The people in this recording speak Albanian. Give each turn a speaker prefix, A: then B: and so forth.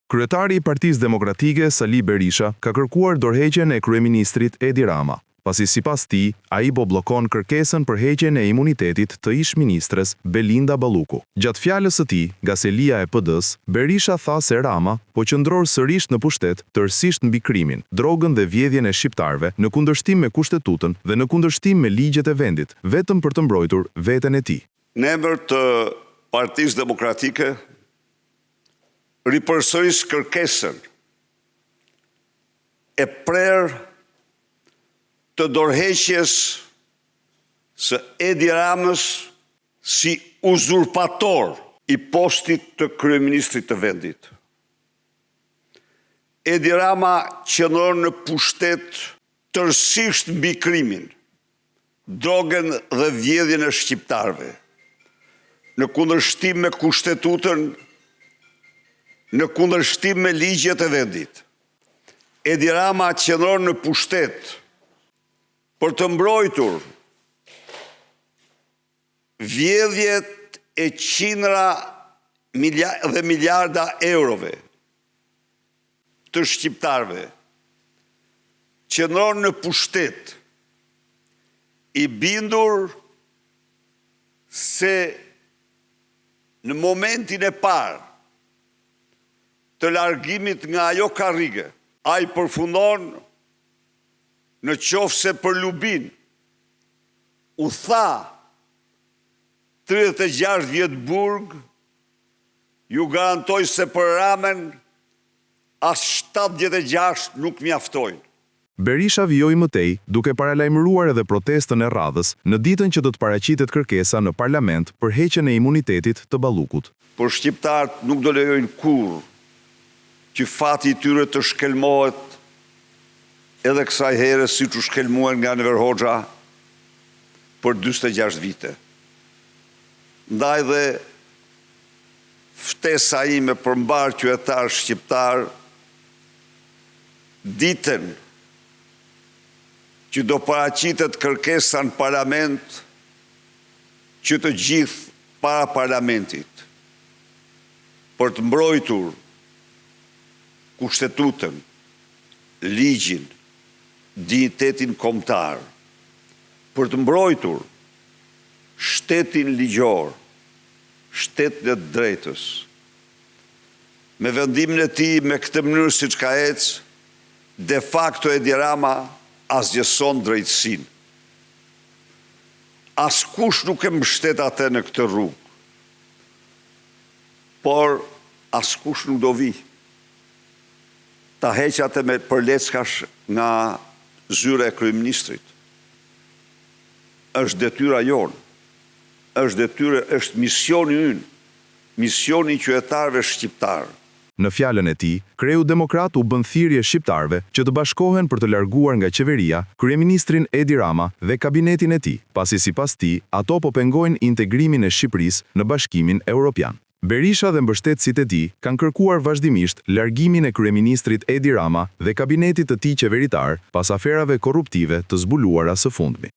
A: Kryetari i Partisë Demokratike Sali Berisha ka kërkuar dorëheqjen e kryeministrit Edi Rama, pasi sipas tij, ai po bllokon kërkesën për heqjen e imunitetit të ish-ministres Belinda Balluku. Gjatë fjalës së tij nga selia e PD-s, Berisha tha se Rama po qëndror sërish në pushtet, tërësisht mbi krimin, drogën dhe vjedhjen e shqiptarëve, në kundërshtim me kushtetutën dhe në kundërshtim me ligjet e vendit, vetëm për të mbrojtur veten e tij.
B: Në emër të Partisë Demokratike ripërsëris kërkesën e prerë të dorëheqjes së Edi Ramës si uzurpator i postit të kryeministrit të vendit. Edi Rama qëndron në pushtet tërësisht mbi krimin, drogën dhe vjedhjen e shqiptarëve, në kundërshtim me kushtetutën, në kundërshtim me ligjet e vendit. Edi Rama qëndron në pushtet për të mbrojtur vjedhjet e qindra dhe miliarda eurove të shqiptarëve. Qëndron në pushtet i bindur se në momentin e parë të largimit nga ajo karrige, ai përfundon në qofse për Lubin, u tha 36 vjet burg, ju garantoj se për Ramen as 76 nuk mjaftojnë.
A: Berisha vijoi mëtej, duke paralajmëruar edhe protestën e radhës në ditën që do të paraqitet kërkesa në parlament për heqjen e imunitetit të Ballukut.
B: Por shqiptarët nuk do lejojnë kurrë që fati i tyre të shkelmohet edhe kësaj here siç u shkelmuan nga Enver Hoxha për 46 vite. Ndaj dhe ftesa ime për mbar qytetar shqiptar, ditën që do paraqitet kërkesa në parlament, që të gjithë para parlamentit, për të mbrojtur kushtetutën, ligjin, dinjitetin kombëtar, për të mbrojtur shtetin ligjor, shtetin e drejtës. Me vendimin e tij me këtë mënyrë siç ka ecë, de facto Edi Rama asgjëson drejtësinë. Askush nuk e mbështet atë në këtë rrugë, por askush nuk do vi ta heqë atë me përleckash nga zyra e kryeministrit. Është detyra jonë, është misioni ynë, misioni i qytetarëve shqiptarë.
A: Në fjalën e tij, kreu demokrat u bën thirrje shqiptarëve që të bashkohen për të larguar nga qeveria kryeministrin Edi Rama dhe kabinetin e tij, pasi sipas tij, ato po pengojnë integrimin e Shqipërisë në Bashkimin Evropian. Berisha dhe mbështetësit e tij kanë kërkuar vazhdimisht largimin e kryeministrit Edi Rama dhe kabinetit të tij qeveritar pas aferave korruptive të zbuluara së fundmi.